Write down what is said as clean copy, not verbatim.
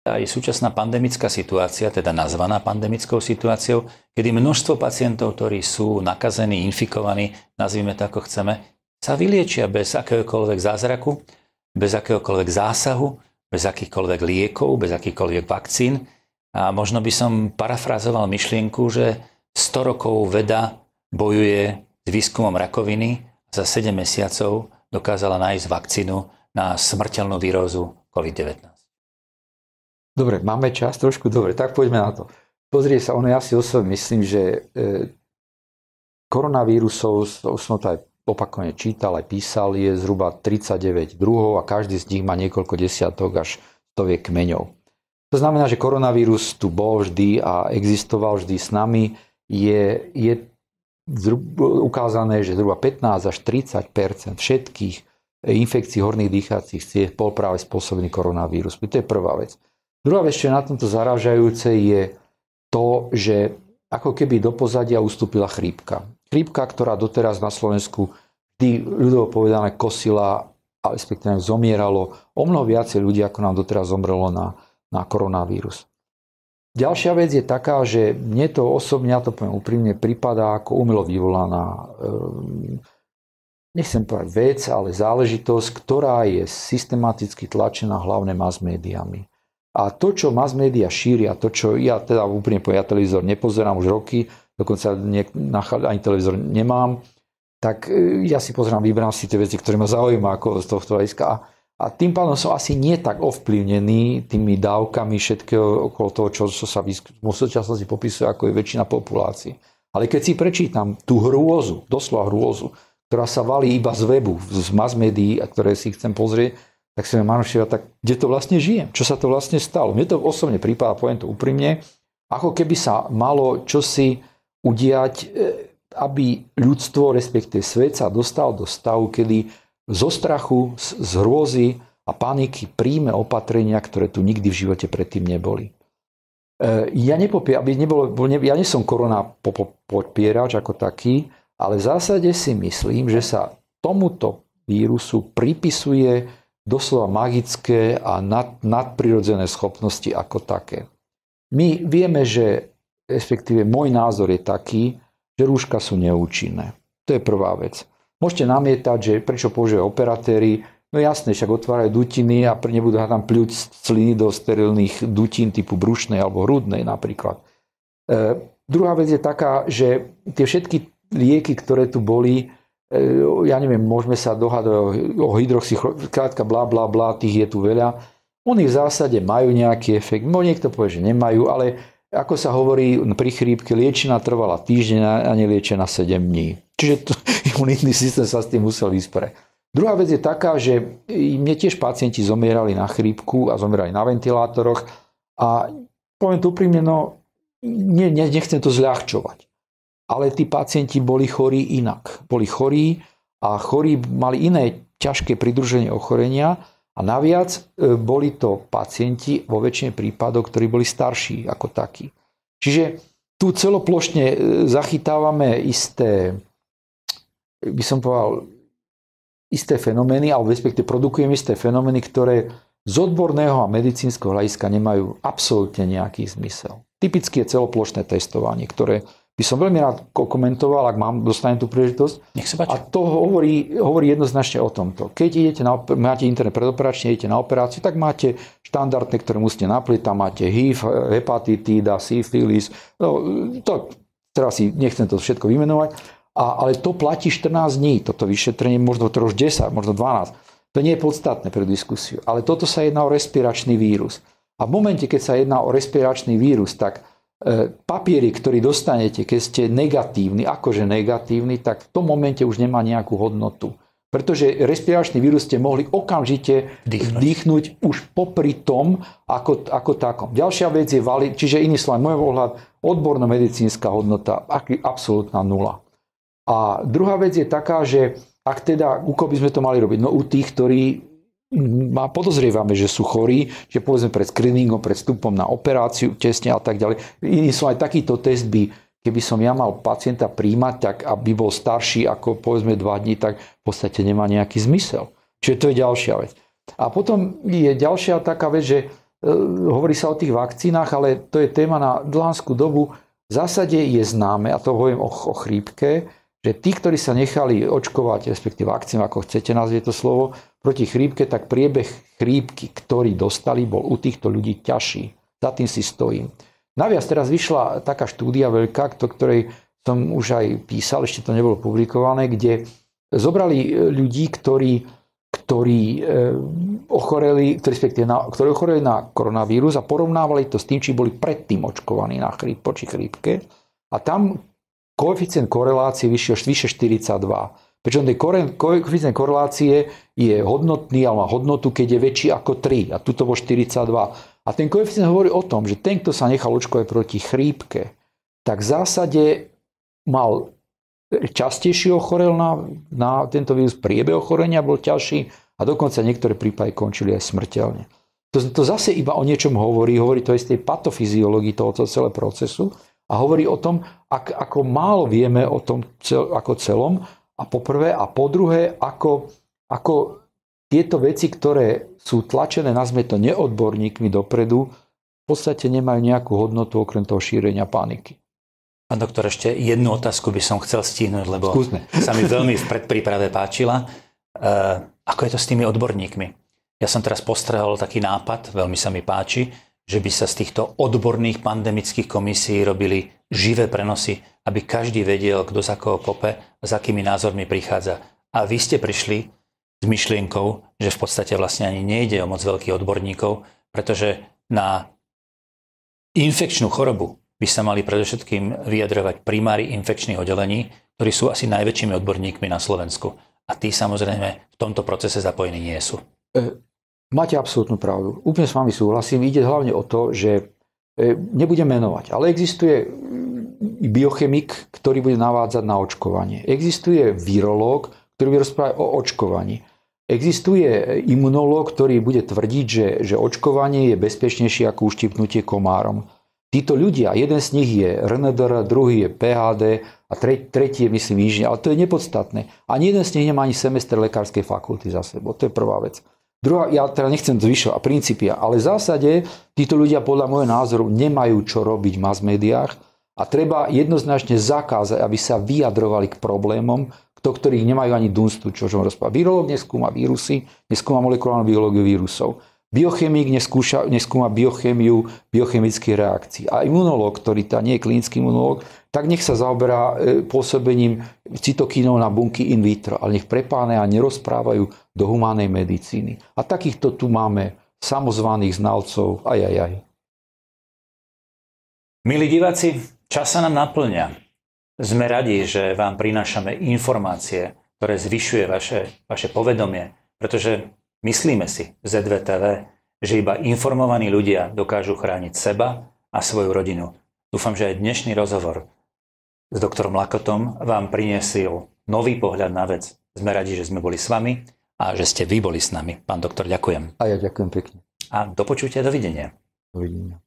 aj súčasná pandemická situácia, teda nazvaná pandemickou situáciou, kedy množstvo pacientov, ktorí sú nakazení, infikovaní, nazvime to ako chceme, sa vyliečia bez akéhokoľvek zázraku, bez akéhokoľvek zásahu, bez akýchkoľvek liekov, bez akýchkoľvek vakcín. A možno by som parafrázoval myšlienku, že 100 rokov veda bojuje s výskumom rakoviny a za 7 mesiacov dokázala nájsť vakcínu na smrteľnú vírózu COVID-19. Dobre, máme čas trošku? Dobre, tak poďme na to. Pozrie sa, ja si osobne myslím, že koronavírusov, som to aj opakovane čítal, aj písal, je zhruba 39 druhov a každý z nich má niekoľko desiatok až stoviek kmeňov. To znamená, že koronavírus tu bol vždy a existoval vždy s nami. Je ukázané, že zhruba 15 až 30% všetkých infekcií horných dýchacích ciest bol práve spôsobený koronavírus. To je prvá vec. Druhá vec, čo je na tomto zarážajúce, je to, že ako keby do pozadia ustúpila chrípka. Chrípka, ktorá doteraz na Slovensku vždy ľudovo povedané kosila, a respektíve zomieralo o mnoho viacej ľudí, ako nám doteraz zomrelo na koronavírus. Ďalšia vec je taká, že mne to osobne, ja to poviem úprimne, pripadá ako umelo vyvolaná, nechcem povedať vec, ale záležitosť, ktorá je systematicky tlačená hlavne mass médiami. A to, čo mass média šíria, to, čo ja teda úprimne poviem, ja televízor nepozerám už roky, dokonca ani televízor nemám, tak ja si pozerám, vyberám si tie veci, ktoré ma zaujímajú ako z tohto hľadiska. A tým pádom som asi nie tak ovplyvnený tými dávkami všetkého okolo toho, čo sa v súčasnosti popisuje, ako je väčšina populácie. Ale keď si prečítam tú hrôzu, doslova hrôzu, ktorá sa valí iba z webu, z mass médií, a ktoré si chcem pozrieť, tak si Maroševa, tak kde to vlastne žijem? Čo sa to vlastne stalo? Mne to osobne prípada, poviem to úprimne, ako keby sa malo čosi udiať, aby ľudstvo, respektíve svet sa dostal do stavu, kedy zo strachu, z hrôzy a paniky príjme opatrenia, ktoré tu nikdy v živote predtým neboli. Ja nie som korona podpierač ako taký, ale v zásade si myslím, že sa tomuto vírusu pripisuje doslova magické a nadprirodzené schopnosti ako také. My vieme, že respektíve môj názor je taký, že rúška sú neúčinné. To je prvá vec. Môžete namietať, že prečo používajú operatéri, no jasné, však otvárajú dutiny a nebudú tam pľuť sliny do sterilných dutín typu brušnej alebo hrudnej napríklad. Druhá vec je taká, že tie všetky lieky, ktoré tu boli, ja neviem, môžeme sa dohadovať o hydroxykrátka, blá, blá, blá, tých je tu veľa. Oni v zásade majú nejaký efekt, niekto povie, že nemajú, ale ako sa hovorí pri chrípke, liečina trvala týždeň a neliečená 7 dní. Čiže imunitný systém sa s tým musel vysporiadať. Druhá vec je taká, že mne tiež pacienti zomierali na chrípku a zomierali na ventilátoroch a poviem to úprimne, nechcem to zľahčovať. Ale tí pacienti boli chorí inak. Boli chorí a chorí mali iné ťažké pridruženie ochorenia a naviac boli to pacienti vo väčšine prípadov, ktorí boli starší ako takí. Čiže tu celoplošne zachytávame isté, by som povedal, isté fenomény, alebo respektíve produkujeme isté fenomény, ktoré z odborného a medicínskeho hľadiska nemajú absolútne nejaký zmysel. Typicky je celoplošné testovanie, ktoré by som veľmi rád komentoval, ak dostanem tú príležitosť. Nech sa páči. A to hovorí jednoznačne o tomto. Keď idete máte internet predoperačne, idete na operáciu, tak máte štandardné, ktoré musíte naplniť. Tam máte HIV, hepatitída, syfilis. To teraz si nechcem to všetko vymenovať. Ale to platí 14 dní. Toto vyšetrenie, možno to už 10, možno 12. To nie je podstatné pre diskusiu. Ale toto sa jedná o respiračný vírus. A v momente, keď sa jedná o respiračný vírus, tak papieri, ktorý dostanete, keď ste negatívni, akože negatívni, tak v tom momente už nemá nejakú hodnotu. Pretože respiračný vírus ste mohli okamžite vdýchnuť už popri tom, ako takom. Ďalšia vec je čiže iný slova, môj pohľad, odborno-medicínska hodnota, absolútna nula. A druhá vec je taká, že ak teda, u koho by sme to mali robiť? No u tých, ktorí podozrievame, že sú chorí, že povedzme pred screeningom, pred vstupom na operáciu, tesne a tak ďalej. Iný som aj takýto test keby som ja mal pacienta príjmať, tak aby bol starší ako povedzme 2 dní, tak v podstate nemá nejaký zmysel. Čiže to je ďalšia vec. A potom je ďalšia taká vec, že hovorí sa o tých vakcínach, ale to je téma na dlhánskú dobu. V zásade je známe, a to hovorím o chrípke, že tí, ktorí sa nechali očkovať, respektíve vakcínu, ako chcete nazvieť to slovo, proti chrípke, tak priebeh chrípky, ktorý dostali, bol u týchto ľudí ťažší. Za tým si stojím. Naviac teraz vyšla taká štúdia veľká, ktorej som už aj písal, ešte to nebolo publikované, kde zobrali ľudí, ktorí ochoreli na koronavírus a porovnávali to s tým, či boli predtým očkovaní proti chrípke. A tam koeficient korelácie vyše 42. Pričom ten koeficient korelácie je hodnotný, ale má hodnotu, keď je väčší ako 3. A tuto bol 42. A ten koeficient hovorí o tom, že ten, kto sa nechal očkovať proti chrípke, tak v zásade mal častejšie ochorel na tento vírus, priebeh ochorenia bol ťažší a dokonca niektoré prípady končili aj smrteľne. To zase iba o niečom hovorí to aj z tej patofyziológii tohoto celého procesu a hovorí o tom, ako málo vieme o tom ako celom a po prvé a po druhé, ako tieto veci, ktoré sú tlačené, nazme to neodborníkmi dopredu, v podstate nemajú nejakú hodnotu okrem toho šírenia paniky. Pán doktor, ešte jednu otázku by som chcel stihnúť, lebo sa mi veľmi v predpríprave páčila. Ako je to s tými odborníkmi? Ja som teraz postrehol taký nápad, veľmi sa mi páči, že by sa z týchto odborných pandemických komisí robili živé prenosy, aby každý vedel, kto za koho kope a s akými názormi prichádza. A vy ste prišli s myšlienkou, že v podstate vlastne ani nejde o moc veľkých odborníkov, pretože na infekčnú chorobu by sa mali predovšetkým vyjadrovať primári infekčných oddelení, ktorí sú asi najväčšími odborníkmi na Slovensku. A tí samozrejme v tomto procese zapojení nie sú. Máte absolútnu pravdu. Úplne s vami súhlasím. Ide hlavne o to, že nebudem menovať, ale existuje biochemik, ktorý bude navádzať na očkovanie. Existuje virológ, ktorý bude rozprávať o očkovaní. Existuje imunológ, ktorý bude tvrdiť, že očkovanie je bezpečnejšie ako uštipnutie komárom. Títo ľudia, jeden z nich je RNDR, druhý je PhD a tretí je, myslím, inžinier. Ale to je nepodstatné. Ani jeden z nich nemá ani semester lekárskej fakulty za sebou. To je prvá vec. Druhá, ja teda nechcem zvyšovať princípia, ale v zásade títo ľudia podľa môjho názoru nemajú čo robiť v mass médiách a treba jednoznačne zakázať, aby sa vyjadrovali k problémom, ktorých nemajú ani dunstu, čo som rozprával. Virológ neskúma vírusy, neskúma molekulárnu biológiu vírusov. Biochemik neskúma biochémiu biochemických reakcií. A imunológ, ktorý nie je klinický imunológ, tak nech sa zaoberá pôsobením cytokínov na bunky in vitro, ale nech prepáne a nerozprávajú do humánnej medicíny. A takýchto tu máme samozvaných znalcov. Milí diváci, čas sa nám naplňa. Sme radi, že vám prinášame informácie, ktoré zvyšuje vaše povedomie, pretože myslíme si v ZVTV, že iba informovaní ľudia dokážu chrániť seba a svoju rodinu. Dúfam, že aj dnešný rozhovor s doktorom Lakotom vám priniesil nový pohľad na vec. Sme radi, že sme boli s vami a že ste vy boli s nami. Pán doktor, ďakujem. A ja ďakujem pekne. A do počutia, dovidenia. Dovidenia.